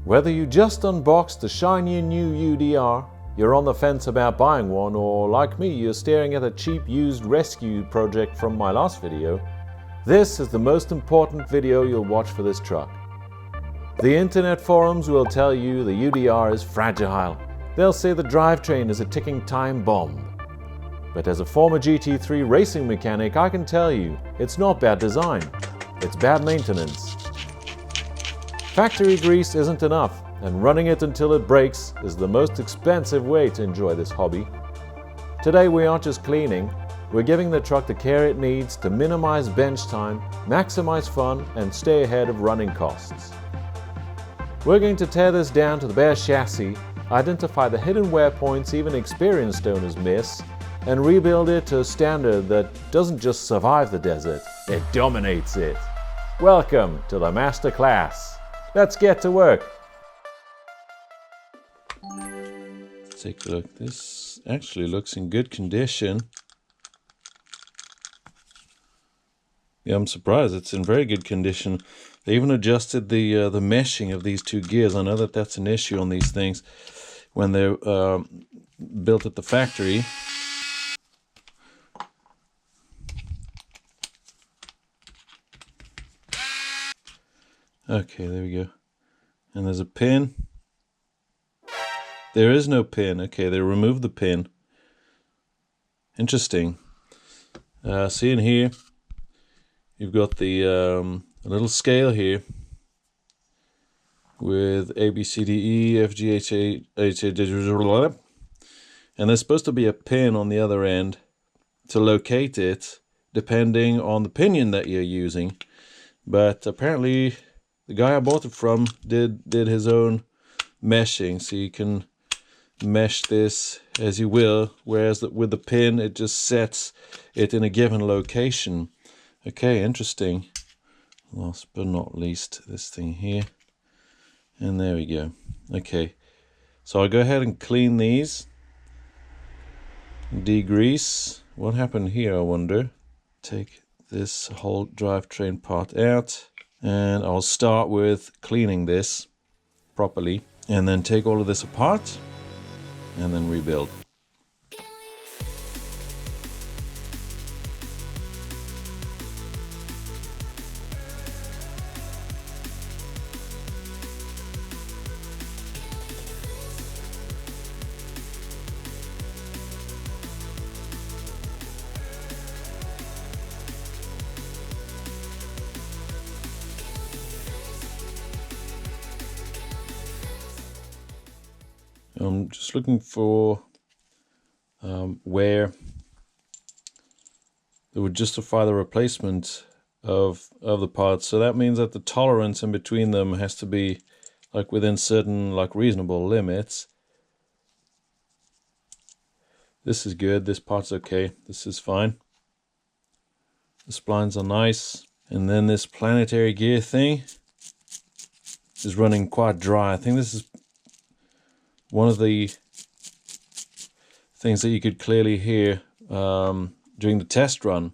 Whether you just unboxed a shiny new UDR, you're on the fence about buying one, or like me, you're staring at a cheap used rescue project from my last video, this is the most important video you'll watch for this truck. The internet forums will tell you the UDR is fragile. They'll say the drivetrain is a ticking time bomb. But as a former GT3 racing mechanic, I can tell you, it's not bad design, it's bad maintenance. Factory grease isn't enough, and running it until it breaks is the most expensive way to enjoy this hobby. Today we aren't just cleaning, we're giving the truck the care it needs to minimize bench time, maximize fun, and stay ahead of running costs. We're going to tear this down to the bare chassis, identify the hidden wear points even experienced owners miss, and rebuild it to a standard that doesn't just survive the desert, it dominates it. Welcome to the Masterclass. Let's get to work. Let's take a look. This actually looks in good condition. Yeah, I'm surprised. It's in very good condition. They even adjusted the meshing of these two gears. I know that that's an issue on these things when they're built at the factory. Okay, there we go. And there's a pin. There is no pin. Okay, they removed the pin. Interesting. See in here, you've got the little scale here with A, B, C, D, E, F, G, H, A, H, A, and there's supposed to be a pin on the other end to locate it depending on the pinion that you're using. But apparently the guy I bought it from did his own meshing, so you can mesh this as you will, whereas with the pin it just sets it in a given location. Okay, interesting. Last but not least, this thing here, and there we go. Okay, so I'll go ahead and clean these, degrease. What happened here, I wonder? Take this whole drivetrain part out, and I'll start with cleaning this properly, and then take all of this apart and then rebuild. I'm just looking for where it would justify the replacement of the parts. So that means that the tolerance in between them has to be like within certain like reasonable limits. This is good. This part's okay. This is fine. The splines are nice. And then this planetary gear thing is running quite dry. I think this is one of the things that you could clearly hear during the test run.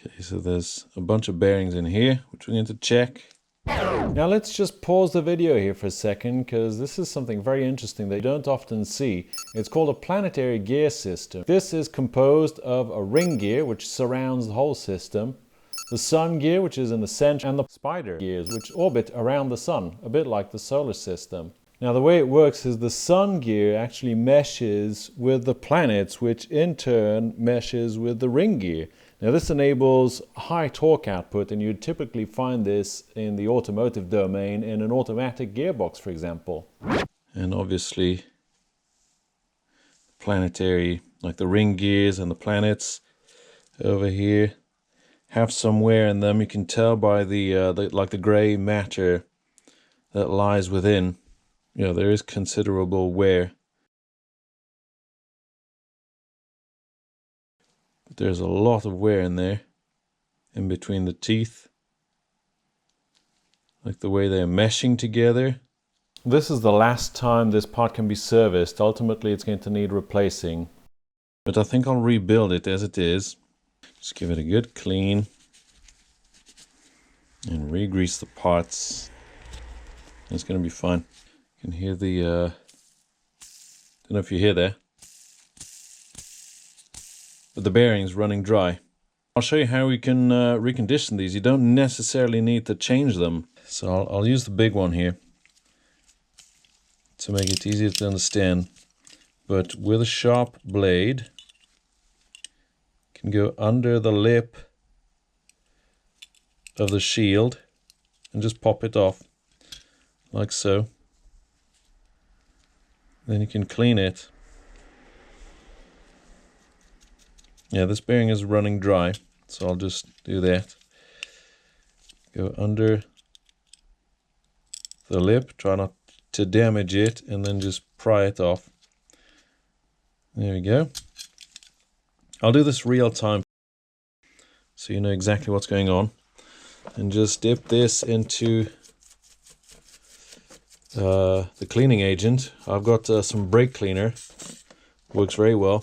Okay, so there's a bunch of bearings in here, which we're going to check. Now let's just pause the video here for a second, because this is something very interesting that you don't often see. It's called a planetary gear system. This is composed of a ring gear, which surrounds the whole system, the sun gear, which is in the center, and the spider gears, which orbit around the sun, a bit like the solar system. Now the way it works is the sun gear actually meshes with the planets, which in turn meshes with the ring gear. Now this enables high torque output, and you'd typically find this in the automotive domain in an automatic gearbox, for example. And obviously planetary, like the ring gears and the planets over here, have some wear in them. You can tell by the gray matter that lies within. You know, there is considerable wear. But there's a lot of wear in there, in between the teeth. Like the way they're meshing together. This is the last time this part can be serviced. Ultimately it's going to need replacing. But I think I'll rebuild it as it is. Just give it a good clean. and re-grease the parts. It's going to be fine. You can hear the, don't know if you hear that, but the bearing's running dry. I'll show you how we can recondition these. You don't necessarily need to change them. So I'll use the big one here to make it easier to understand. But with a sharp blade, you can go under the lip of the shield and just pop it off, like so. Then you can clean it. Yeah, this bearing is running dry, so I'll just do that. Go under the lip, try not to damage it, and then just pry it off. There we go. I'll do this real time so you know exactly what's going on. And just dip this into the cleaning agent. I've got some brake cleaner. Works very well.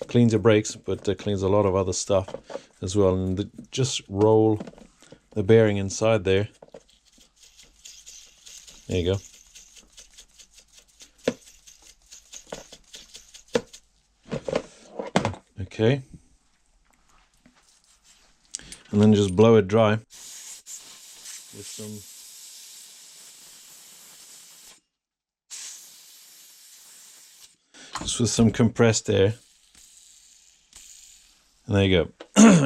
Cleans your brakes, but cleans a lot of other stuff as well. And just roll the bearing inside there. There you go. Okay. And then just blow it dry with some compressed air. And there you go.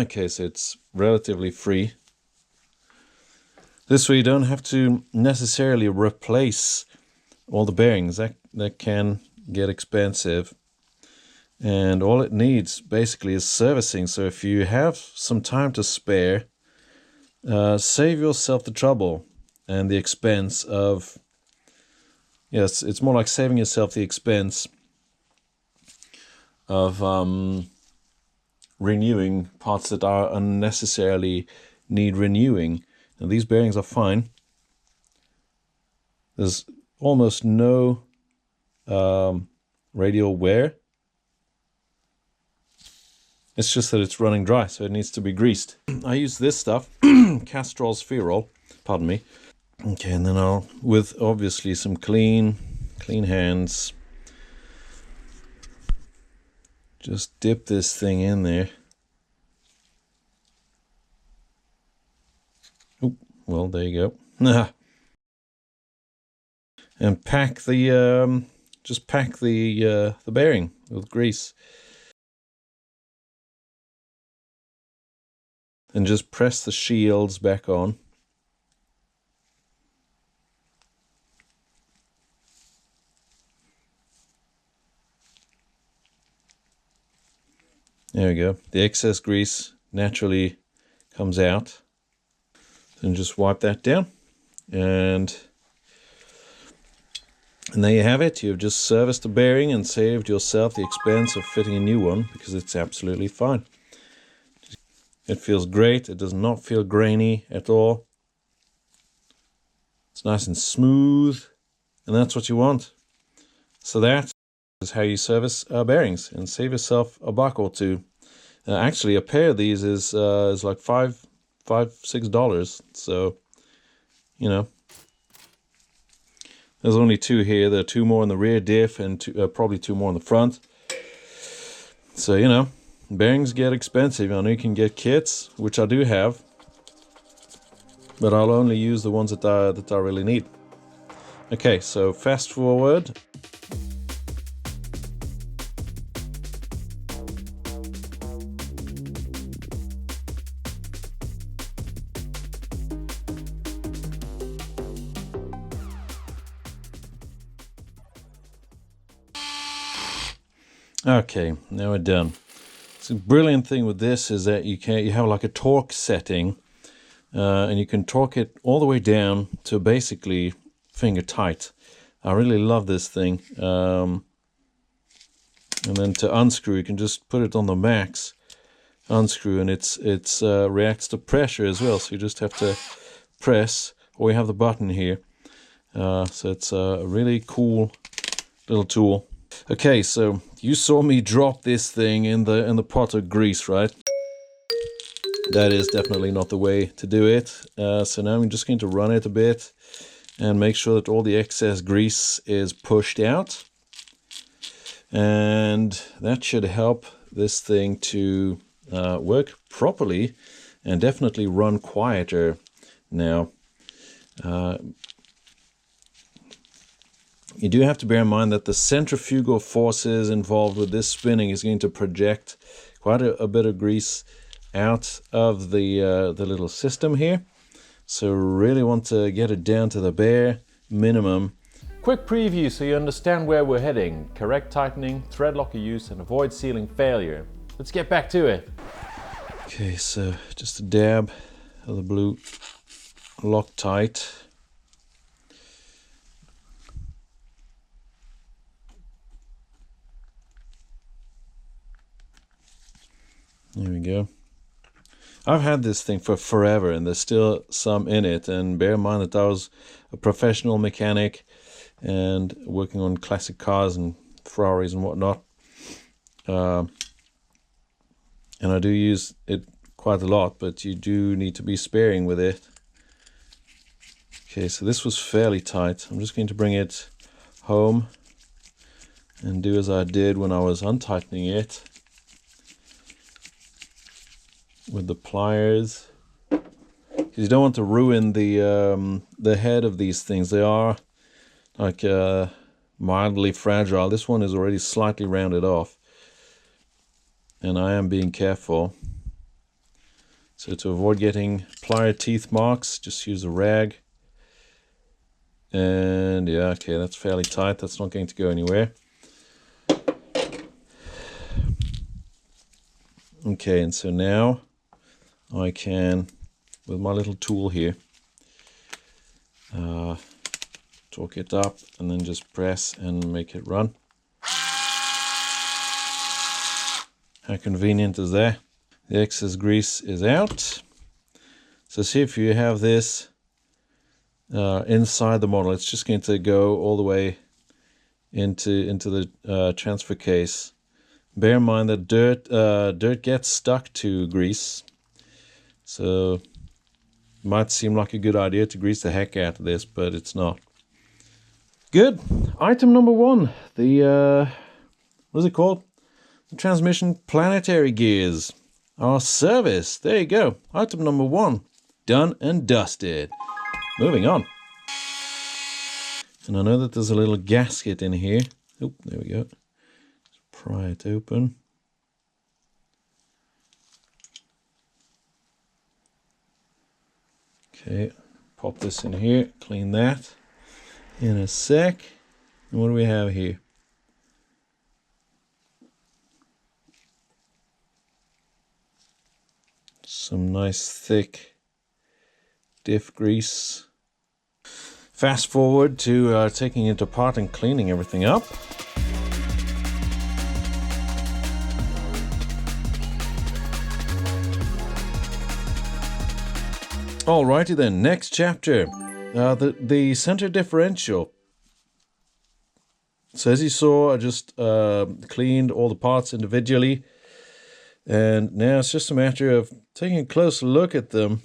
Okay, so it's relatively free. This way you don't have to necessarily replace all the bearings. That can get expensive. And all it needs basically is servicing. So if you have some time to spare, save yourself the trouble and the expense of, yes, it's more like saving yourself the expense of renewing parts that are unnecessarily need renewing. And these bearings are fine. There's almost no radial wear. It's just that it's running dry, so it needs to be greased. I use this stuff, Castrol's Ferrol, pardon me. Okay, and then I'll, with obviously some clean hands, just dip this thing in there. Oh, well, there you go. And pack the, just pack the bearing with grease. And just press the shields back on. There we go. The excess grease naturally comes out. Then just wipe that down. And there you have it. You've just serviced the bearing and saved yourself the expense of fitting a new one, because it's absolutely fine. It feels great. It does not feel grainy at all. It's nice and smooth, and that's what you want. So that is how you service bearings and save yourself a buck or two. Actually, a pair of these is like $6. So, you know, there's only two here. There are two more in the rear diff and probably two more in the front. So, you know, bearings get expensive. I know you can get kits, which I do have, but I'll only use the ones that I really need. Okay, so fast forward. Okay, now we're done. So the brilliant thing with this is that you have like a torque setting, and you can torque it all the way down to basically finger tight. I really love this thing. And then to unscrew, you can just put it on the max, unscrew, and it's reacts to pressure as well. So you just have to press, or we have the button here. So it's a really cool little tool. Okay, so you saw me drop this thing in the pot of grease, right? that is definitely not the way to do it. So now I'm just going to run it a bit and make sure that all the excess grease is pushed out. And that should help this thing to work properly and definitely run quieter now. You do have to bear in mind that the centrifugal forces involved with this spinning is going to project quite a bit of grease out of the little system here. So really want to get it down to the bare minimum. Quick preview so you understand where we're heading. Correct tightening, thread locker use, and avoid sealing failure. Let's get back to it. Okay, so just a dab of the blue Loctite. There we go. I've had this thing for forever and there's still some in it, and bear in mind that I was a professional mechanic and working on classic cars and Ferraris and whatnot. And I do use it quite a lot, but you do need to be sparing with it. Okay, so this was fairly tight. I'm just going to bring it home and do as I did when I was untightening it with the pliers, because you don't want to ruin the head of these things. They are like mildly fragile. This one is already slightly rounded off, and I am being careful. So to avoid getting plier teeth marks, just use a rag. And yeah, okay, that's fairly tight. That's not going to go anywhere. Okay, and so now I can, with my little tool here, torque it up and then just press and make it run. How convenient is that? The excess grease is out. So see, if you have this inside the model, it's just going to go all the way into the transfer case. Bear in mind that dirt gets stuck to grease. So it might seem like a good idea to grease the heck out of this, but it's not. Good. Item number one, the what is it called? The transmission planetary gears are serviced. There you go. Item number one, done and dusted. Moving on. And I know that there's a little gasket in here. Oh, there we go. Let's pry it open. Okay, pop this in here, clean that in a sec. And what do we have here? Some nice thick diff grease. Fast forward to taking it apart and cleaning everything up. Alrighty then, next chapter, the center differential. So as you saw, I just cleaned all the parts individually, and now it's just a matter of taking a closer look at them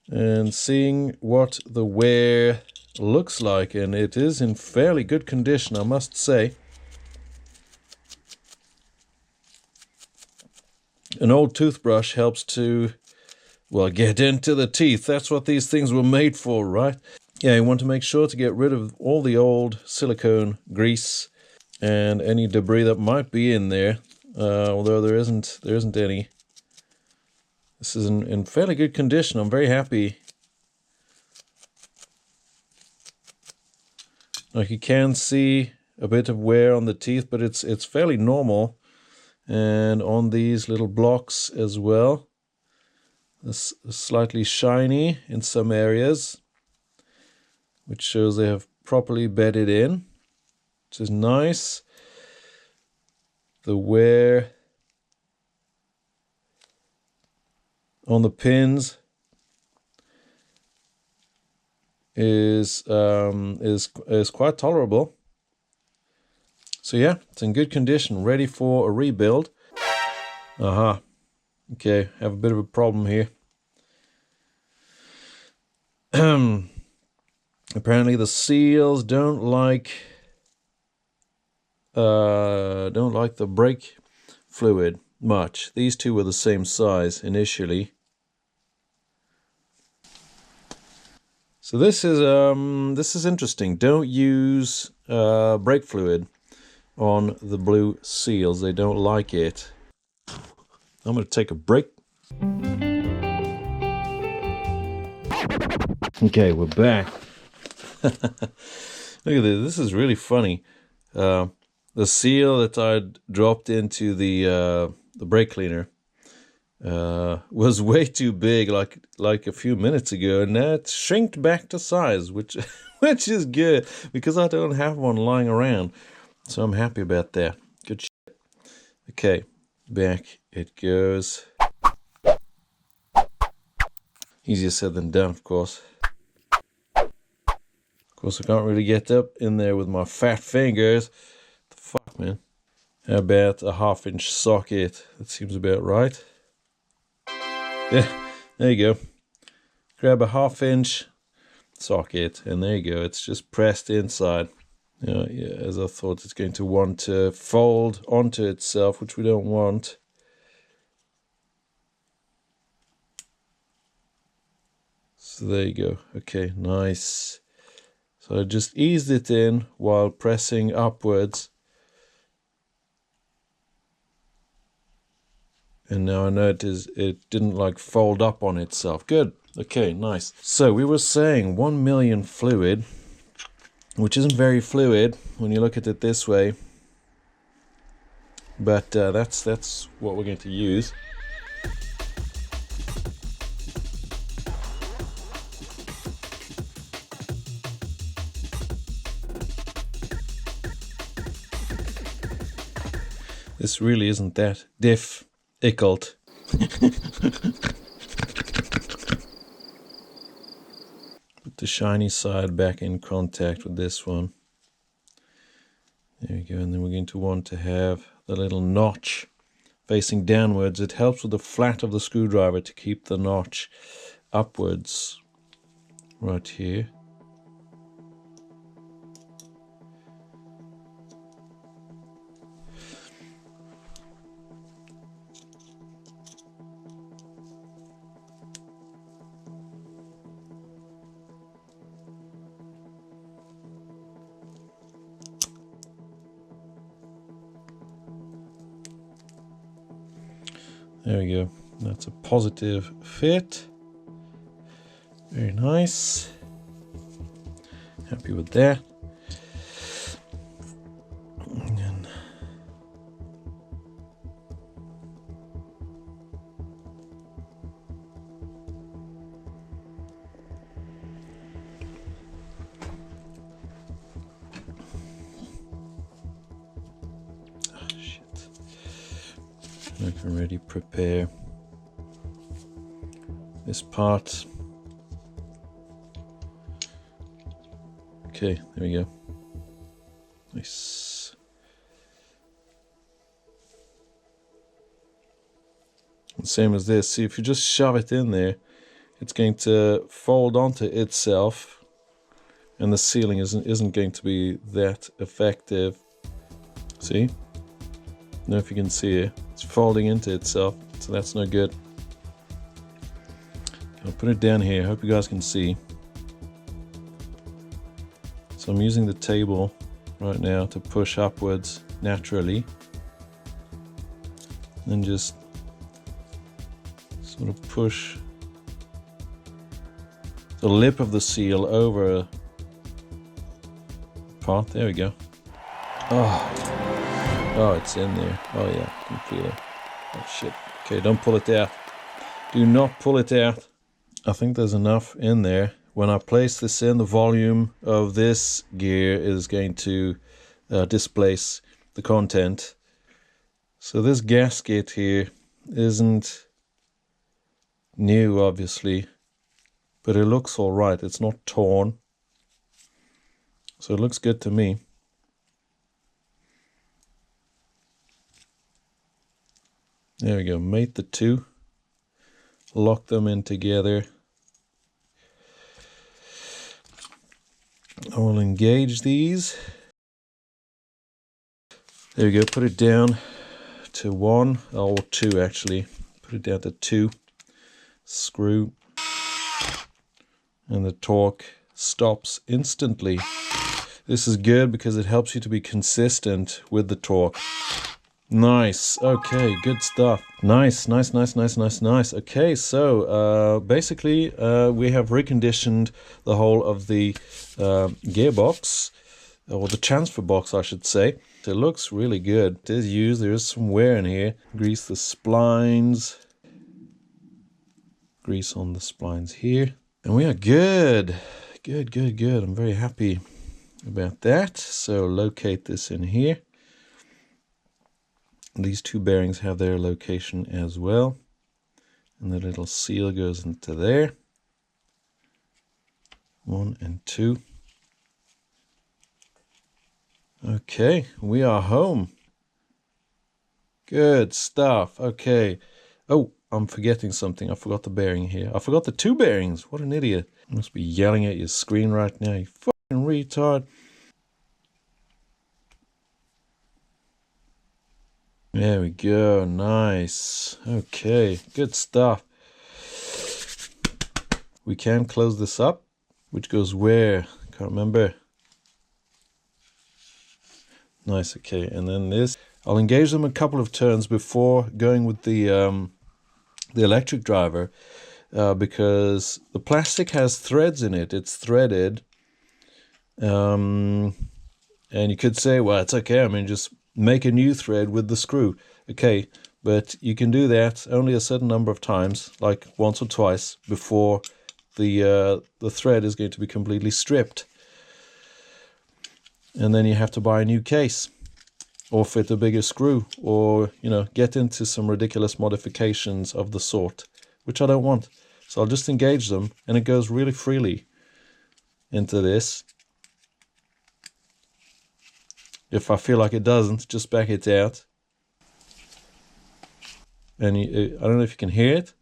and seeing what the wear looks like, and it is in fairly good condition, I must say. An old toothbrush helps to, well, get into the teeth. That's what these things were made for, right? Yeah, you want to make sure to get rid of all the old silicone grease and any debris that might be in there, although there isn't any. This is in fairly good condition. I'm very happy. Like, you can see a bit of wear on the teeth, but it's fairly normal. And on these little blocks as well. It's slightly shiny in some areas, which shows they have properly bedded in, which is nice. The wear on the pins is quite tolerable. So yeah, it's in good condition, ready for a rebuild. Aha. Okay, have a bit of a problem here. Apparently the seals don't like the brake fluid much. These two were the same size initially. So this is interesting. Don't use brake fluid on the blue seals. They don't like it. I'm going to take a break. Okay, we're back. Look at this. This is really funny. The seal that I'd dropped into the brake cleaner was way too big, like a few minutes ago, and now it's shrinked back to size, which which is good because I don't have one lying around, so I'm happy about that. Good shit. Okay, back it goes. Easier said than done, of course. Of course, I can't really get up in there with my fat fingers. The fuck, man. How about a 1/2-inch socket? That seems about right. Yeah, there you go. Grab a 1/2-inch socket, and there you go. It's just pressed inside. Yeah, as I thought, it's going to want to fold onto itself, which we don't want. So there you go. Okay, nice. So I just eased it in while pressing upwards. And now I know it didn't like fold up on itself. Good. Okay, nice. So we were saying 1 million fluid, which isn't very fluid when you look at it this way. But that's what we're going to use. This really isn't that difficult. Put the shiny side back in contact with this one. There we go, and then we're going to want to have the little notch facing downwards. It helps with the flat of the screwdriver to keep the notch upwards right here. There we go. That's a positive fit. Very nice. Happy with that. And I can already prepare this part. Okay, there we go. Nice. And same as this. See, if you just shove it in there, it's going to fold onto itself, and the sealing isn't going to be that effective. See? I don't know if you can see it. It's folding into itself, so that's no good. I'll put it down here. Hope you guys can see. So I'm using the table right now to push upwards naturally. And just sort of push the lip of the seal over the part. There we go. Oh, it's in there. Oh yeah, I can feel it. Oh shit. Okay, don't pull it out. Do not pull it out. I think there's enough in there. When I place this in, the volume of this gear is going to displace the content. So this gasket here isn't new, obviously, but it looks all right. It's not torn. So it looks good to me. There we go, mate the two. lock them in together. I will engage these. There we go, put it down to 1, or 2 actually. Put it down to 2. Screw. And the torque stops instantly. This is good because it helps you to be consistent with the torque. Nice. Okay, good stuff. Nice. Okay, so basically we have reconditioned the whole of the gearbox, or the transfer box I should say. It looks really good. It is used. There is some wear in here. Grease the splines. Grease on the splines here. And we are good. Good. I'm very happy about that. So locate this in here. These 2 bearings have their location as well. And the little seal goes into there. 1 and 2. Okay, we are home. Good stuff. Okay. Oh, I'm forgetting something. I forgot the bearing here. I forgot the 2 bearings. What an idiot. You must be yelling at your screen right now, you fucking retard. There we go. Nice. Okay, good stuff. We can close this up, which goes where? Can't remember. Nice, okay, and then this. I'll engage them a couple of turns before going with the electric driver, because the plastic has threads in it. It's threaded, and you could say, well, it's okay. I mean, just make a new thread with the screw. Okay, but you can do that only a certain number of times, like once or twice, before the thread is going to be completely stripped. And then you have to buy a new case, or fit a bigger screw, or, you know, get into some ridiculous modifications of the sort, which I don't want. So I'll just engage them, and it goes really freely into this. If I feel like it doesn't, just back it out. And I don't know if you can hear it.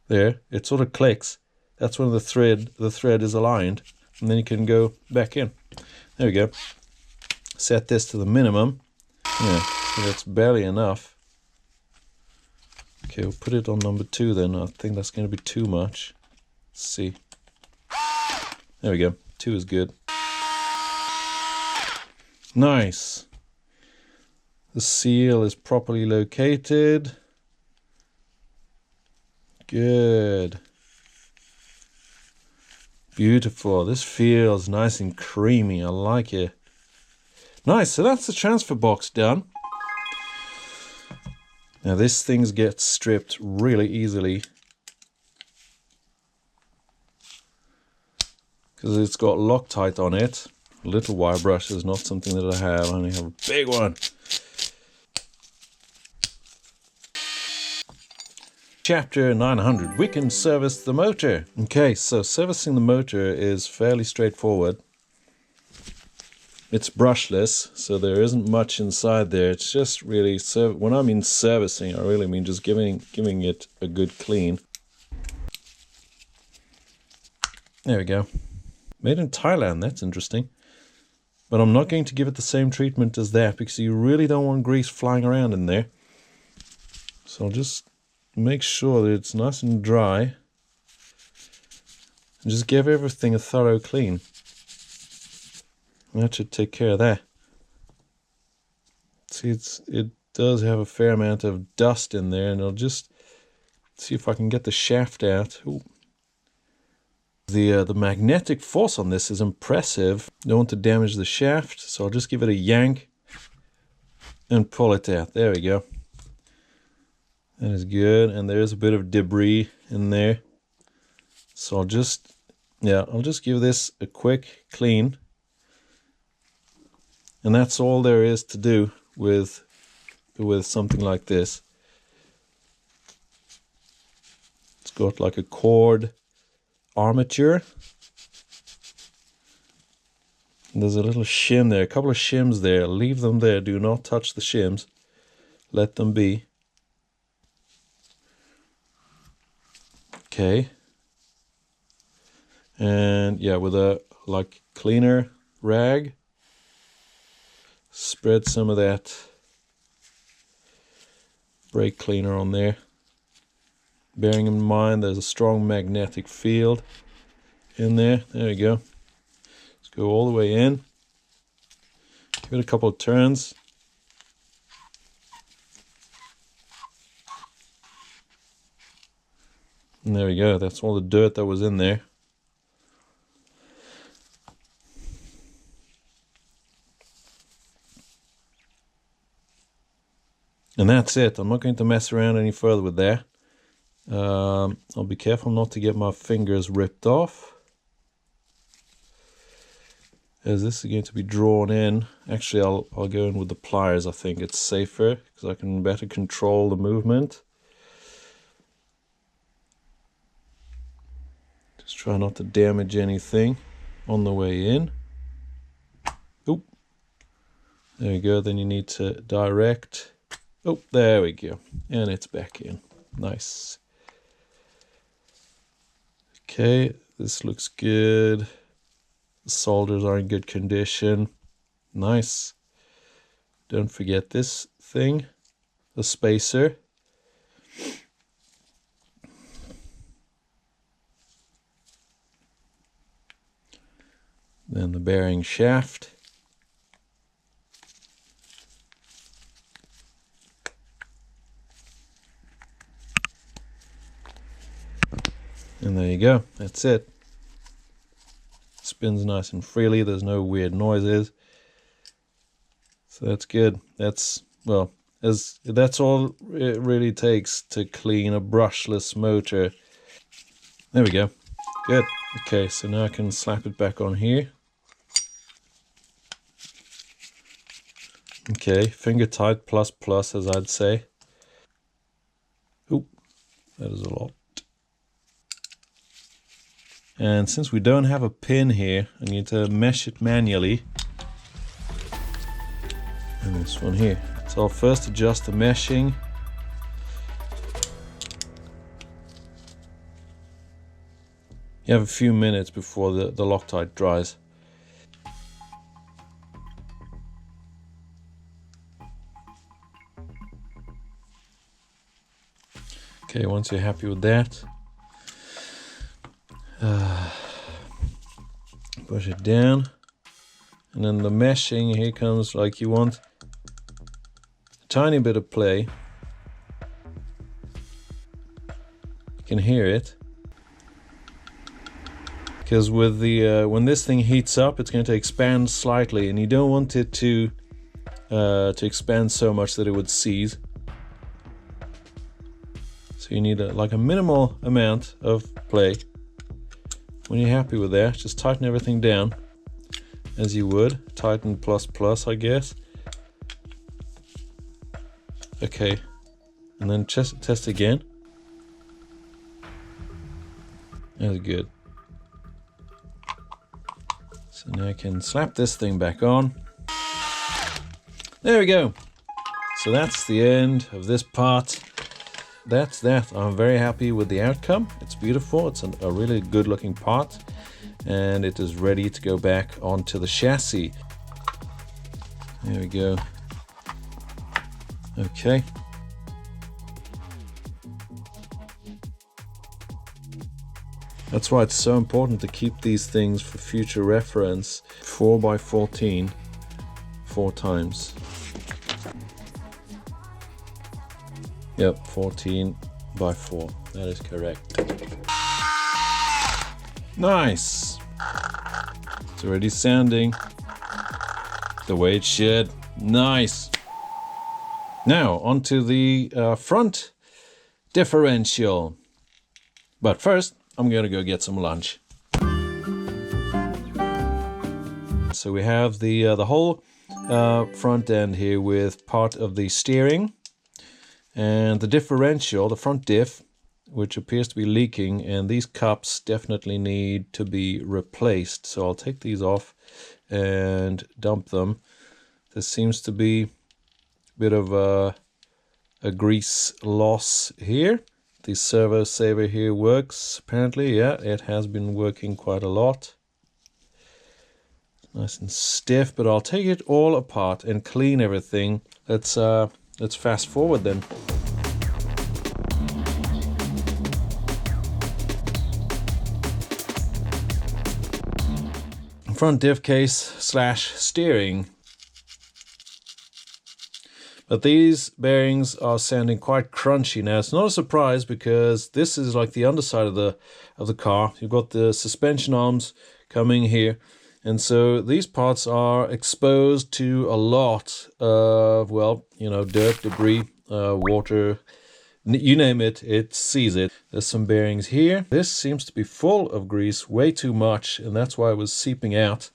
There, it sort of clicks. That's when the thread is aligned, and then you can go back in. There we go. Set this to the minimum. Yeah, so that's barely enough. Okay, we'll put it on number 2 then. I think that's going to be too much. Let's see. There we go. 2 is good. Nice. The seal is properly located. Good. Beautiful. This feels nice and creamy. I like it. Nice. So that's the transfer box done. Now this thing gets stripped really easily, because it's got Loctite on it. A little wire brush is not something that I have. I only have a big one. Chapter 900, we can service the motor. Okay, so servicing the motor is fairly straightforward. It's brushless, so there isn't much inside there. It's just really, when I mean servicing, I really mean just giving it a good clean. There we go. Made in Thailand, that's interesting. But I'm not going to give it the same treatment as that, because you really don't want grease flying around in there. So I'll just make sure that it's nice and dry, and just give everything a thorough clean. That should take care of that. See, it does have a fair amount of dust in there, and I'll just see if I can get the shaft out. Ooh. The magnetic force on this is impressive. Don't want to damage the shaft, so I'll just give it a yank and pull it out. There we go. That is good, and there's a bit of debris in there. So I'll just give this a quick clean. And that's all there is to do with something like this. It's got like a cord armature. And there's a little shim there, a couple of shims there. Leave them there, do not touch the shims. Let them be. Okay. And yeah, with a like cleaner rag, spread some of that brake cleaner on there. Bearing in mind there's a strong magnetic field in there. There we go. Let's go all the way in. Give it a couple of turns. And there we go. That's all the dirt that was in there. And that's it. I'm not going to mess around any further with that. I'll be careful not to get my fingers ripped off, as this is going to be drawn in. Actually, I'll go in with the pliers. I think it's safer because I can better control the movement. Just try not to damage anything on the way in. Oop. There we go. Then you need to direct. Oh, there we go. And it's back in. Nice. Okay, this looks good. The solders are in good condition. Nice. Don't forget this thing, the spacer. Then the bearing shaft. And there you go, that's it. Spins nice and freely, there's no weird noises. So that's good. That's, well, that's all it really takes to clean a brushless motor. There we go. Good. Okay, so now I can slap it back on here. Okay, finger tight plus plus, as I'd say. Oop, that is a lot. And since we don't have a pin here, I need to mesh it manually. And this one here. So I'll first adjust the meshing. You have a few minutes before the Loctite dries. Okay, once you're happy with that, push it down, and then the meshing here comes like you want a tiny bit of play. You can hear it because with the when this thing heats up, it's going to expand slightly, and you don't want it to expand so much that it would seize. So you need like a minimal amount of play. When you're happy with that, just tighten everything down as you would. Tighten plus plus, I guess. Okay, and then test again. That's good. So now I can slap this thing back on. There we go. So that's the end of this part. That's that. I'm very happy with the outcome. It's beautiful. It's a really good looking part, and it is ready to go back onto the chassis. There we go. Okay. That's why it's so important to keep these things for future reference. 4x14 4 times. Yep, 14 by 4. That is correct. Nice! It's already sounding the way it should. Nice! Now, onto the front differential. But first, I'm gonna go get some lunch. So we have the whole front end here with part of the steering. And the differential, the front diff, which appears to be leaking, and these cups definitely need to be replaced. So I'll take these off and dump them. There seems to be a bit of a grease loss here. the servo saver here works. Apparently, yeah, it has been working quite a lot. Nice and stiff, but I'll take it all apart and clean everything. Let's fast forward then. Front diff case slash steering. But these bearings are sounding quite crunchy now. It's not a surprise because this is like the underside of the car. You've got the suspension arms coming here. And so these parts are exposed to a lot of, well, you know, dirt, debris, water, you name it, it sees it. There's some bearings here. This seems to be full of grease, way too much, and that's why it was seeping out.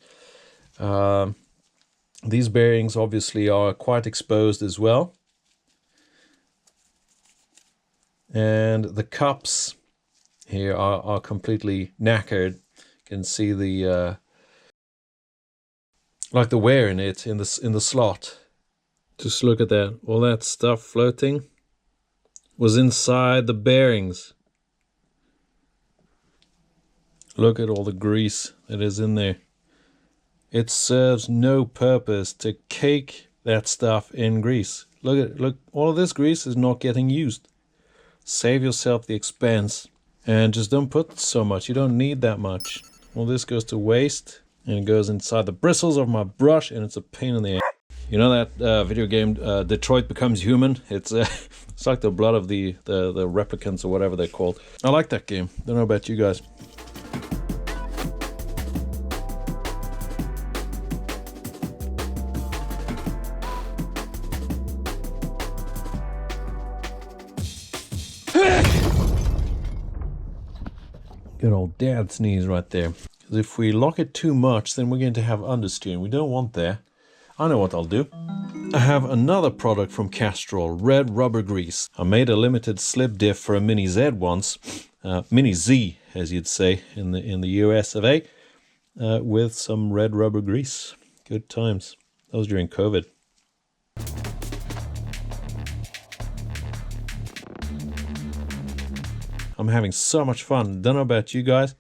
These bearings obviously are quite exposed as well. And the cups here are completely knackered. You can see the like the wear in it in the slot. Just look at that. All that stuff floating was inside the bearings. Look at all the grease that is in there. It serves no purpose to cake that stuff in grease. Look, all of this grease is not getting used. Save yourself the expense and just don't put so much. You don't need that much. All this goes to waste and it goes inside the bristles of my brush and it's a pain in the ass. You know that video game Detroit Becomes Human? It's it's like the blood of the replicants or whatever they're called. I like that game. Don't know about you guys. Good old dad sneeze right there. Because if we lock it too much, then we're going to have understeering. We don't want that. I know what I'll do. I have another product from Castrol, red rubber grease. I made a limited slip diff for a Mini Z once, Mini Z, as you'd say in the US of A, with some red rubber grease. Good times. That was during COVID. I'm having so much fun. Don't know about you guys,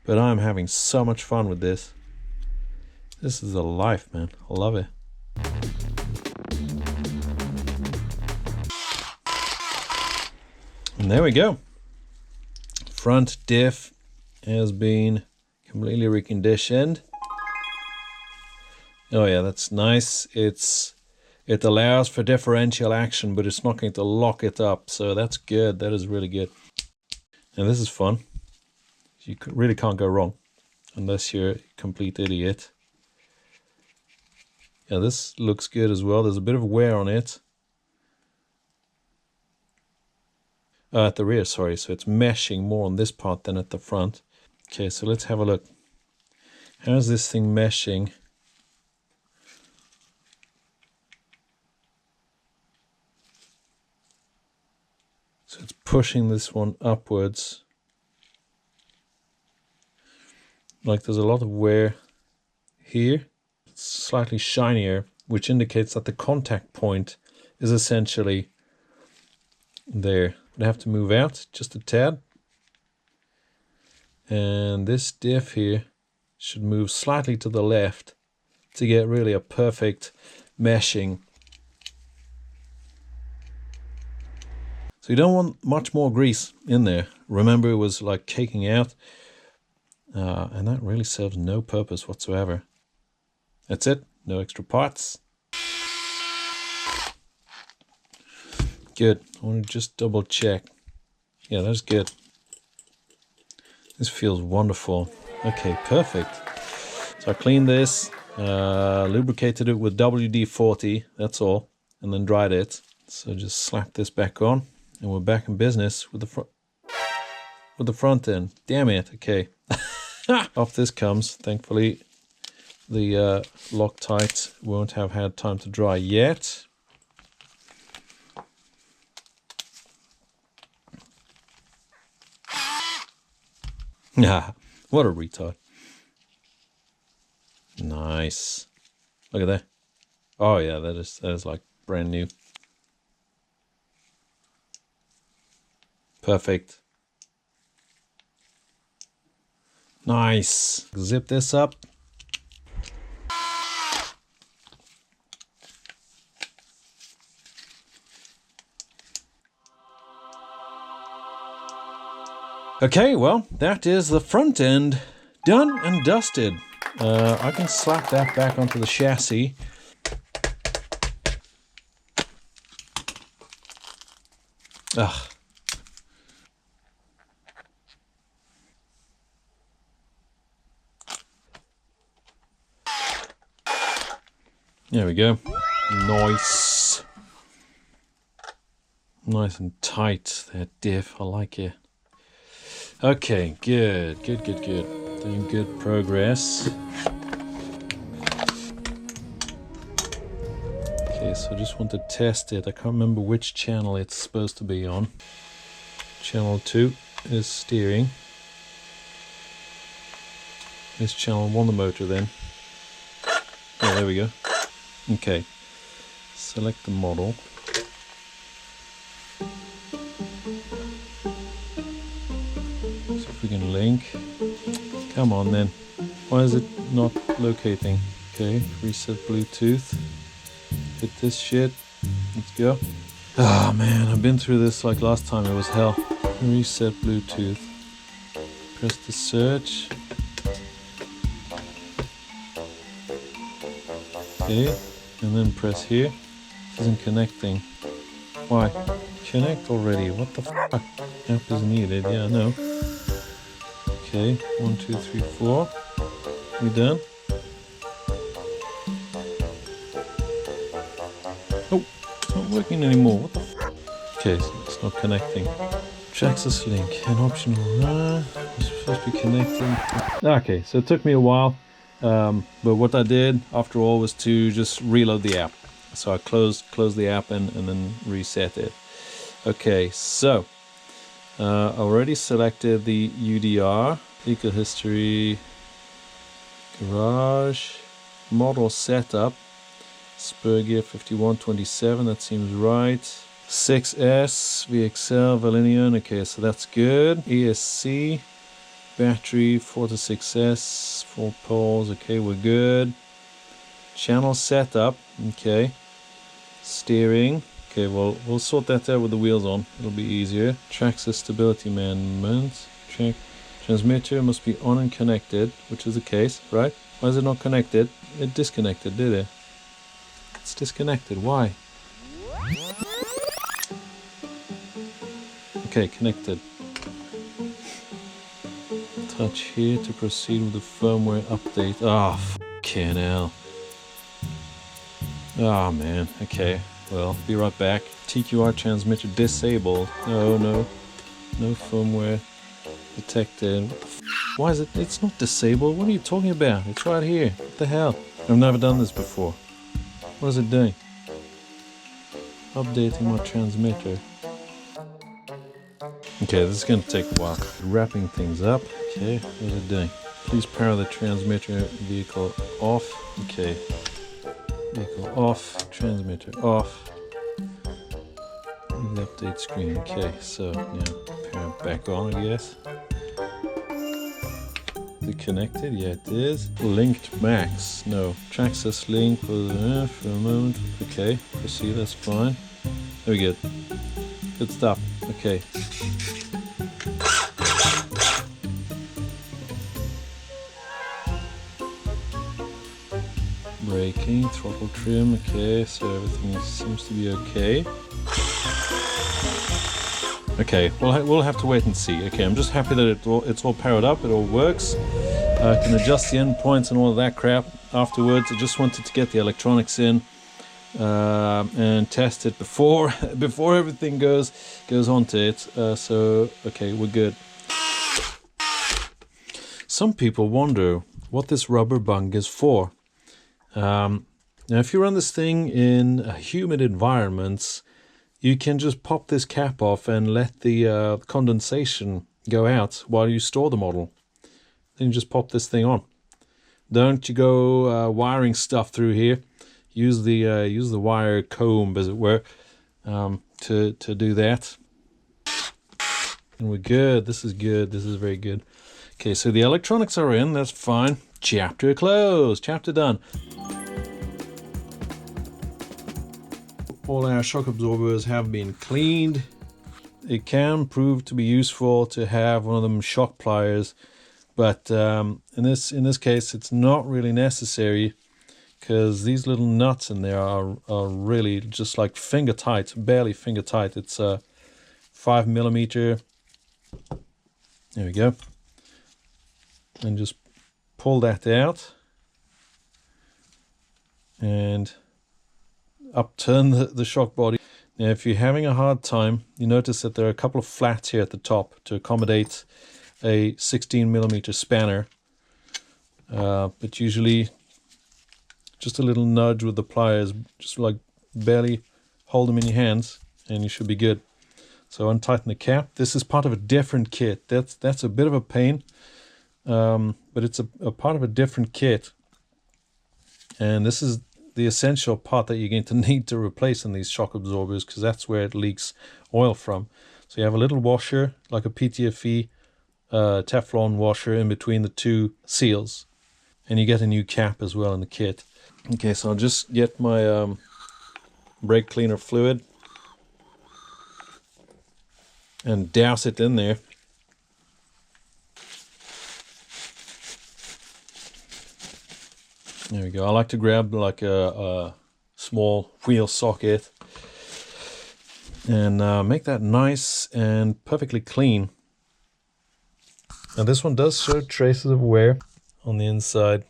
but I'm having so much fun with this. This is a life, man. I love it. And there we go. Front diff has been completely reconditioned. Oh yeah, that's nice. It allows for differential action, but it's not going to lock it up. So that's good. That is really good. And this is fun. You really can't go wrong unless you're a complete idiot. Yeah, this looks good as well. There's a bit of wear on it. At the rear, sorry. So it's meshing more on this part than at the front. Okay, so let's have a look. How's this thing meshing? So it's pushing this one upwards. Like there's a lot of wear here. It's slightly shinier, which indicates that the contact point is essentially there. I have to move out just a tad. And this diff here should move slightly to the left to get really a perfect meshing. So you don't want much more grease in there. Remember, it was like caking out. And that really serves no purpose whatsoever. That's it. No extra parts. Good. I want to just double check. Yeah, that's good. This feels wonderful. Okay, perfect. So I cleaned this, lubricated it with WD-40, that's all, and then dried it. So just slap this back on, and we're back in business with the front end. Damn it. Okay. Off this comes. Thankfully, the Loctite won't have had time to dry yet. Ah, what a retard. Nice. Look at that. Oh yeah, that is like brand new. Perfect. Nice. Zip this up. Okay, well, that is the front end done and dusted. I can slap that back onto the chassis. Ugh. There we go. Nice. Nice and tight, that diff. I like it. Okay, good. Doing good progress. Okay, so I just want to test it. I can't remember which channel it's supposed to be on. Channel 2 is steering. It's channel 1 the motor then. Oh, there we go. Okay, select the model. See if we can link. Come on then. Why is it not locating? Okay, reset Bluetooth. Hit this shit. Let's go. Ah man, I've been through this like last time. It was hell. Reset Bluetooth. Press the search. Okay, and then press here. It isn't connecting. Why? Connect already. What the fuck? App is needed. Yeah, no. Okay, 1, 2, 3, 4. We done? Oh, it's not working anymore. What the fuck? Okay, so it's not connecting. Traxxas link, an optional. It's supposed to be connecting. Okay, so it took me a while. But what I did after all was to just reload the app. So I closed the app and then reset it. Okay, so I already selected the UDR, vehicle history, garage, model setup, spur gear 5127, that seems right. 6S, VXL, Valinian, okay, so that's good. ESC. Battery 4 to 6S, 4 poles, okay, we're good. Channel setup, okay. Steering, okay, well, we'll sort that out with the wheels on, it'll be easier. Traxxas stability management, transmitter must be on and connected, which is the case, right? Why is it not connected? It disconnected, did it? It's disconnected, why? Okay, connected. Touch here to proceed with the firmware update. Ah, fucking hell. Ah, man. Okay. Well, be right back. TQR transmitter disabled. No firmware detected. What the f? Why is it? It's not disabled. What are you talking about? It's right here. What the hell? I've never done this before. What is it doing? Updating my transmitter. Okay, this is going to take a while. Wrapping things up. Okay, what is it doing? Please power the transmitter. Vehicle off. Okay. Vehicle off. Transmitter off. The update screen. Okay, so yeah, power it back on, I guess. Is it connected? Yeah, it is. Linked max. No. Traxxas link was for a moment. Okay, proceed, that's fine. There we go. Good stuff. Okay. Braking, throttle trim, okay, so everything seems to be okay. Okay, we'll have to wait and see. Okay, I'm just happy that it's all powered up, it all works. I can adjust the endpoints and all of that crap afterwards. I just wanted to get the electronics in and test it before everything goes onto it. So okay, we're good. Some people wonder what this rubber bung is for. Now, if you run this thing in humid environments, you can just pop this cap off and let the condensation go out while you store the model. Then you just pop this thing on. Don't you go wiring stuff through here. Use the wire comb, as it were, to do that. And we're good. This is good. This is very good. Okay, so the electronics are in. That's fine. Chapter closed. Chapter done. All our shock absorbers have been cleaned. It can prove to be useful to have one of them shock pliers, but in this case it's not really necessary, because these little nuts in there are really just like finger tight, barely finger tight. It's 5mm. There we go. And just pull that out and upturn the shock body. Now if you're having a hard time, you notice that there are a couple of flats here at the top to accommodate a 16mm spanner, but usually just a little nudge with the pliers, just like barely hold them in your hands and you should be good. So untighten the cap. This is part of a different kit. That's a bit of a pain, but it's a part of a different kit, and this is the essential part that you're going to need to replace in these shock absorbers, because that's where it leaks oil from. So you have a little washer, like a PTFE Teflon washer in between the two seals, and you get a new cap as well in the kit. Okay, so I'll just get my brake cleaner fluid and douse it in there. There we go. I like to grab like a small wheel socket and make that nice and perfectly clean. And this one does show traces of wear on the inside,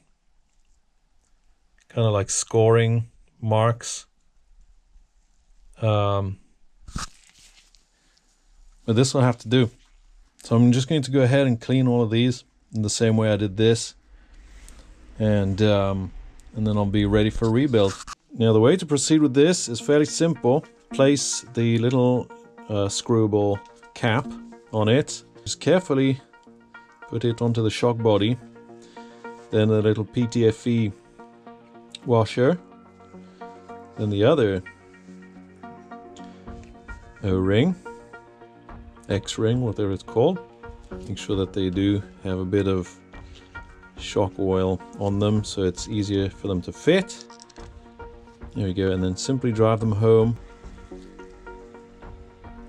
kind of like scoring marks. But this will have to do. So I'm just going to go ahead and clean all of these in the same way I did this. And then I'll be ready for rebuild. Now the way to proceed with this is fairly simple. Place the little screwable cap on it. Just carefully put it onto the shock body. Then a little PTFE washer. Then the other O-ring, X-ring, whatever it's called. Make sure that they do have a bit of shock oil on them so it's easier for them to fit. There we go, and then simply drive them home.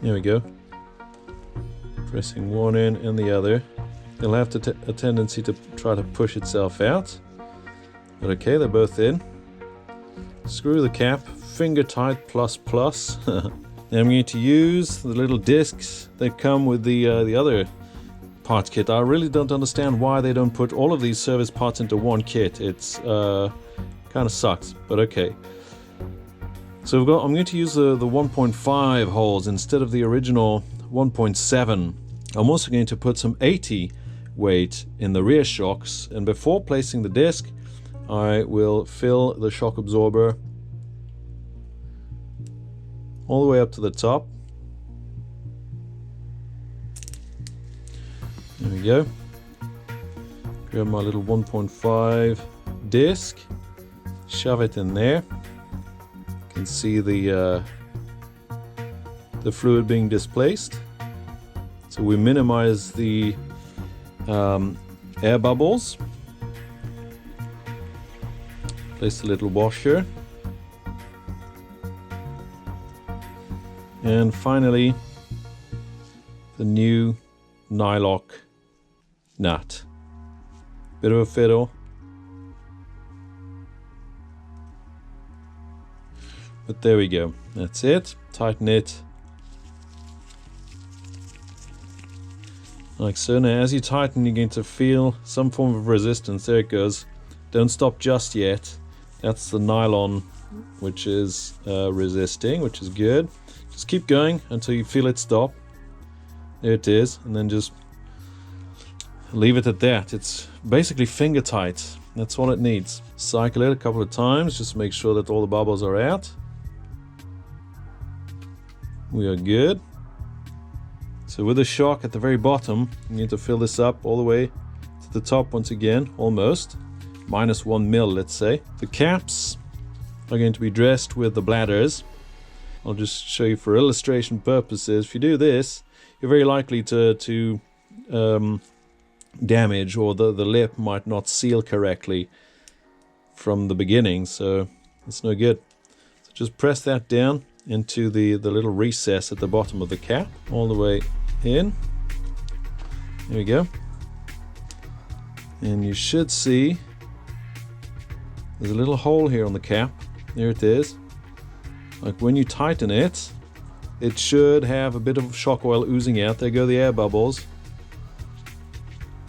There we go. Pressing one in and the other. It'll have a tendency to try to push itself out. But okay, they're both in. Screw the cap, finger tight plus plus. Now I'm going to use the little discs that come with the other parts kit. I really don't understand why they don't put all of these service parts into one kit. It's kind of sucks, but okay. So I'm going to use the 1.5 holes instead of the original 1.7. I'm also going to put some 80 weight in the rear shocks, and before placing the disc I will fill the shock absorber all the way up to the top. There we go. Grab my little 1.5 disc, shove it in there. You can see the fluid being displaced. So we minimize the air bubbles. Place the little washer. And finally, the new nylock nut. Bit of a fiddle. But there we go. That's it. Tighten it. Like so. Now as you tighten, you're going to feel some form of resistance. There it goes. Don't stop just yet. That's the nylon which is resisting, which is good. Just keep going until you feel it stop. There it is, and then just leave it at that. It's basically finger tight. That's all it needs. Cycle it a couple of times, just make sure that all the bubbles are out. We are good. So with the shock at the very bottom, you need to fill this up all the way to the top once again, almost. -1 mil, let's say. The caps are going to be dressed with the bladders. I'll just show you for illustration purposes. If you do this, you're very likely to damage, or the lip might not seal correctly from the beginning, so it's no good. So just press that down into the little recess at the bottom of the cap, all the way in. There we go. And you should see there's a little hole here on the cap. There it is. Like when you tighten it, it should have a bit of shock oil oozing out. There go the air bubbles.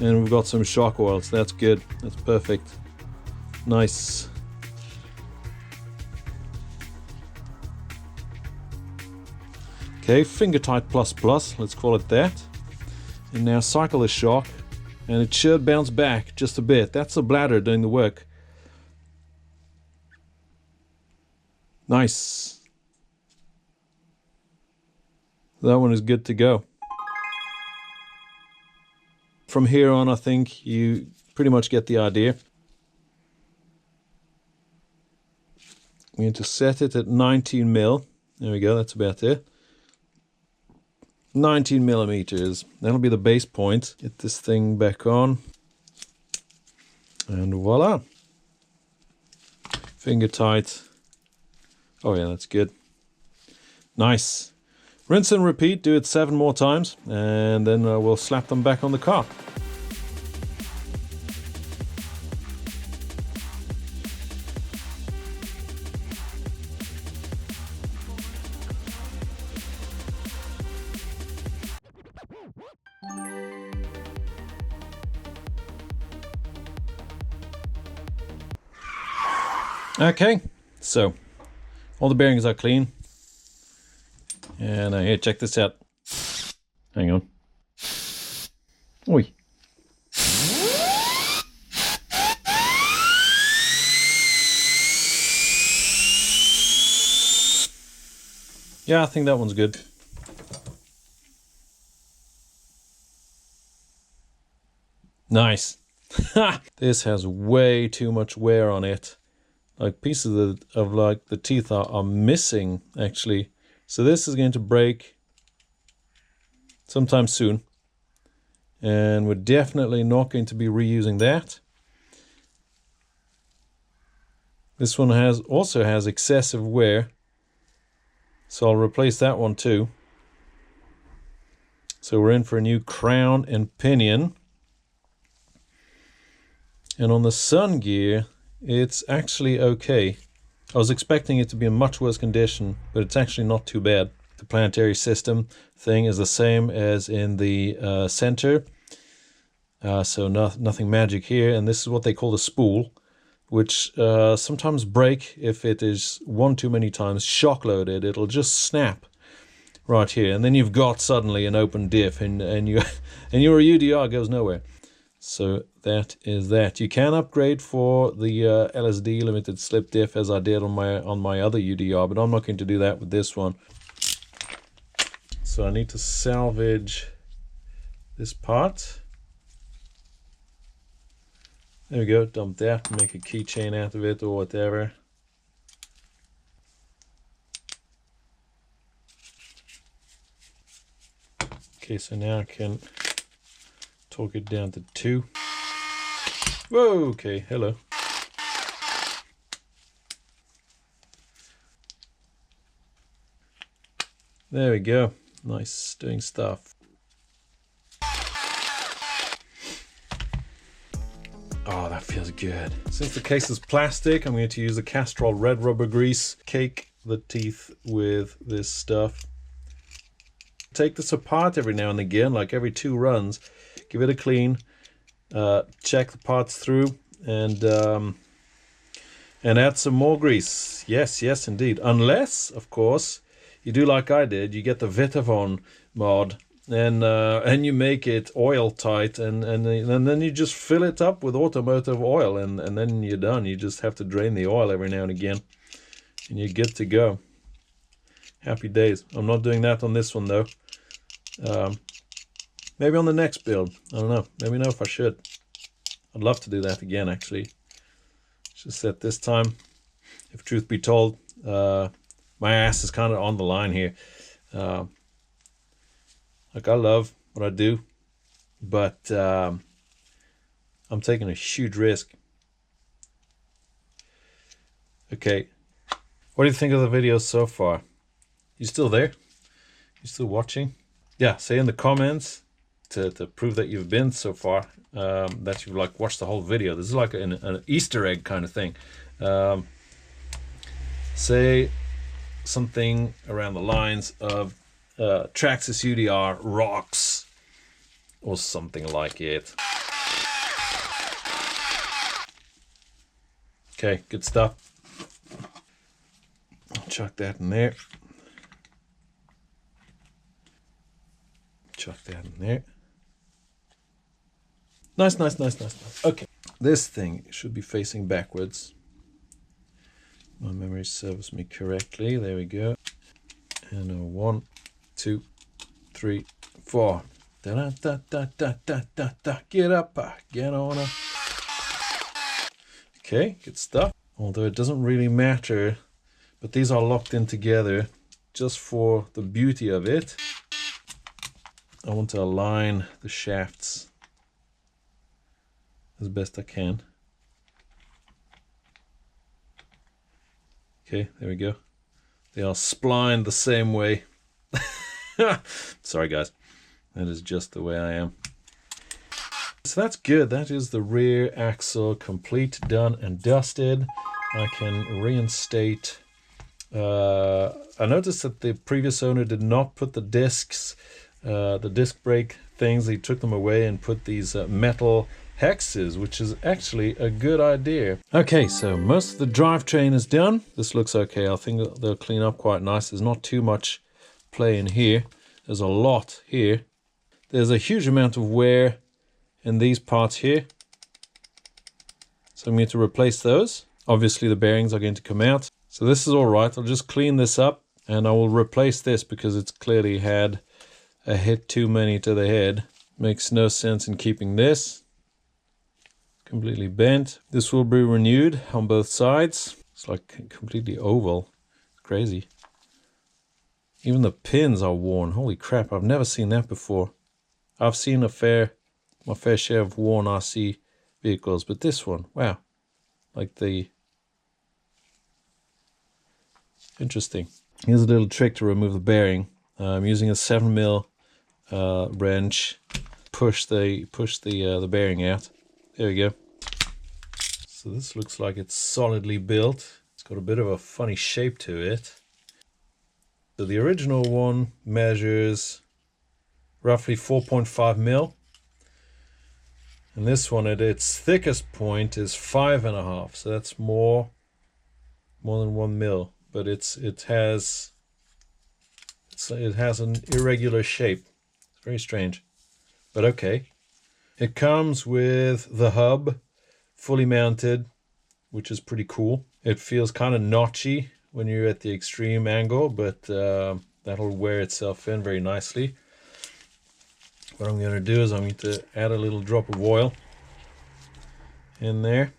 And we've got some shock oil, so that's good. That's perfect. Nice. Okay, finger tight plus plus, let's call it that. And now cycle the shock, and it should bounce back just a bit. That's the bladder doing the work. Nice. That one is good to go. From here on, I think you pretty much get the idea. We need to set it at 19 mil. There we go, that's about it. 19 millimeters. That'll be the base point. Get this thing back on. And voila. Finger tight. Oh yeah, that's good. Nice. Rinse and repeat, do it 7 more times, and then we'll slap them back on the car. Okay, so all the bearings are clean. And here, check this out. Hang on. Oi. Yeah, I think that one's good. Nice. This has way too much wear on it. Like pieces of like the teeth are missing actually. So this is going to break sometime soon. And we're definitely not going to be reusing that. This one also has excessive wear. So I'll replace that one too. So we're in for a new crown and pinion. And on the sun gear, it's actually okay. I was expecting it to be in much worse condition, but it's actually not too bad. The planetary system thing is the same as in the center. So nothing magic here. And this is what they call the spool, which sometimes break if it is one too many times shock loaded. It'll just snap right here. And then you've got suddenly an open diff and your UDR goes nowhere. So that is that. You can upgrade for the LSD limited slip diff as I did on my other UDR, but I'm not going to do that with this one. So I need to salvage this part. There we go, dump that, make a keychain out of it or whatever. Okay, so now I can torque it down to 2. Whoa, okay, hello. There we go. Nice doing stuff. Oh, that feels good. Since the case is plastic, I'm going to use the Castrol red rubber grease. Cake the teeth with this stuff. Take this apart every now and again, like every 2 runs. Give it a clean. Check the parts through and add some more grease. Yes, yes, indeed. Unless, of course, you do like I did. You get the Vitavon mod and you make it oil tight, and then you just fill it up with automotive oil, and then you're done. You just have to drain the oil every now and again, and you're good to go. Happy days. I'm not doing that on this one though. Maybe on the next build. I don't know. Let me know if I should. I'd love to do that again, actually. Just that this time, if truth be told, my ass is kind of on the line here. Like, I love what I do, but I'm taking a huge risk. Okay, what do you think of the video so far? You still there? You still watching? Yeah, say in the comments to prove that you've been so far, that you've like watched the whole video. This is like an Easter egg kind of thing. Say something around the lines of Traxxas UDR rocks, or something like it. Okay, good stuff. Chuck that in there. Chuck that in there. Nice, nice, nice, nice, nice. Okay, this thing should be facing backwards. My memory serves me correctly. There we go. And a 1, 2, 3, 4. Da da da da da da da da. Get up, get on up. Okay, good stuff. Although it doesn't really matter, but these are locked in together just for the beauty of it. I want to align the shafts as best I can. Okay, there we go. They are splined the same way. Sorry guys, that is just the way I am. So that's good. That is the rear axle complete, done and dusted. I can reinstate. I noticed that the previous owner did not put the discs, the disc brake things. He took them away and put these metal hexes, which is actually a good idea. Okay, so most of the drivetrain is done. This looks okay. I think they'll clean up quite nice. There's not too much play in here. There's a lot here. There's a huge amount of wear in these parts here, so I'm going to replace those. Obviously the bearings are going to come out, so this is all right. I'll just clean this up and I will replace this because it's clearly had a hit too many to the head. Makes no sense in keeping this completely bent. This will be renewed on both sides. It's like completely oval. It's crazy. Even the pins are worn. Holy crap, I've never seen that before. I've seen my fair share of worn RC vehicles, but this one, wow. Like the... Interesting. Here's a little trick to remove the bearing. I'm using a 7mm wrench. Push the bearing out. There we go. So this looks like it's solidly built. It's got a bit of a funny shape to it. So the original one measures roughly 4.5mm. And this one at its thickest point is 5.5. So that's more than 1 mil. But it has an irregular shape. It's very strange. But okay. It comes with the hub fully mounted, which is pretty cool. It feels kind of notchy when you're at the extreme angle, but that'll wear itself in very nicely. What I'm going to do is I'm going to add a little drop of oil in there.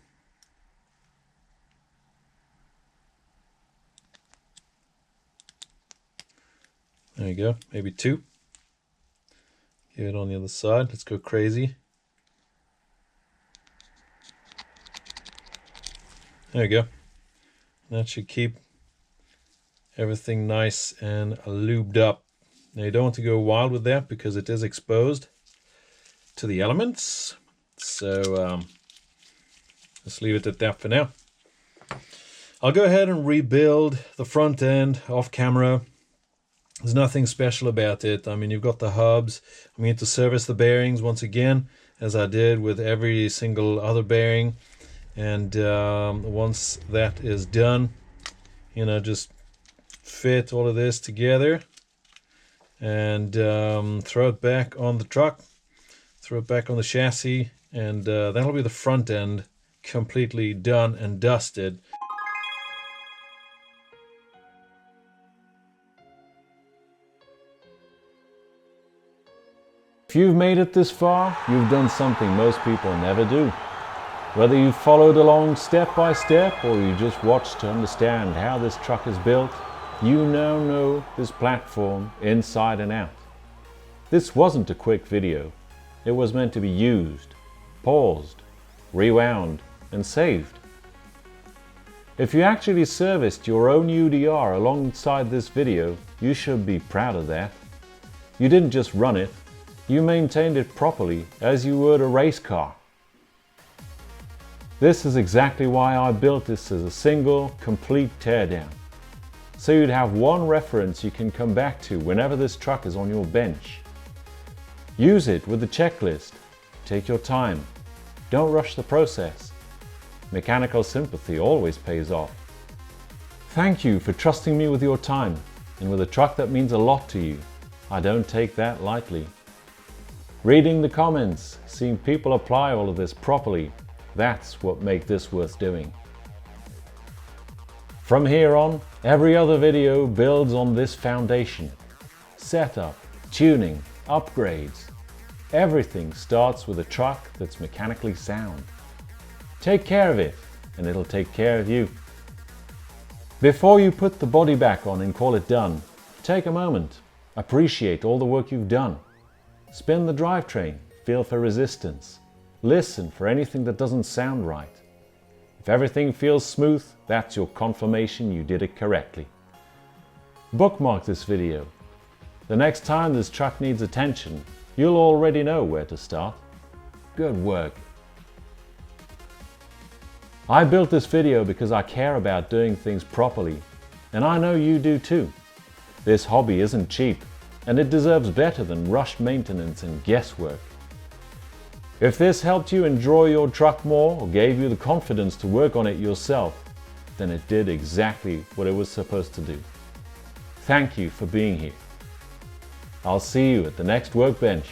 There you go, maybe 2. Give it on the other side. Let's go crazy. There we go. That should keep everything nice and lubed up. Now you don't want to go wild with that because it is exposed to the elements. So let's leave it at that for now. I'll go ahead and rebuild the front end off camera. There's nothing special about it. I mean, you've got the hubs. I'm going to service the bearings once again, as I did with every single other bearing. And once that is done, you know, just fit all of this together and throw it back on the truck, throw it back on the chassis, and that'll be the front end completely done and dusted. If you've made it this far, you've done something most people never do. Whether you followed along step by step or you just watched to understand how this truck is built, you now know this platform inside and out. This wasn't a quick video. It was meant to be used, paused, rewound, and saved. If you actually serviced your own UDR alongside this video, you should be proud of that. You didn't just run it, you maintained it properly as you would a race car. This is exactly why I built this as a single, complete teardown. So you'd have one reference you can come back to whenever this truck is on your bench. Use it with the checklist. Take your time. Don't rush the process. Mechanical sympathy always pays off. Thank you for trusting me with your time and with a truck that means a lot to you. I don't take that lightly. Reading the comments, seeing people apply all of this properly, that's what makes this worth doing. From here on, every other video builds on this foundation. Setup, tuning, upgrades. Everything starts with a truck that's mechanically sound. Take care of it, and it'll take care of you. Before you put the body back on and call it done, take a moment. Appreciate all the work you've done. Spin the drivetrain, feel for resistance. Listen for anything that doesn't sound right. If everything feels smooth, that's your confirmation you did it correctly. Bookmark this video. The next time this truck needs attention, you'll already know where to start. Good work. I built this video because I care about doing things properly, and I know you do too. This hobby isn't cheap, and it deserves better than rushed maintenance and guesswork. If this helped you enjoy your truck more or gave you the confidence to work on it yourself, then it did exactly what it was supposed to do. Thank you for being here. I'll see you at the next workbench.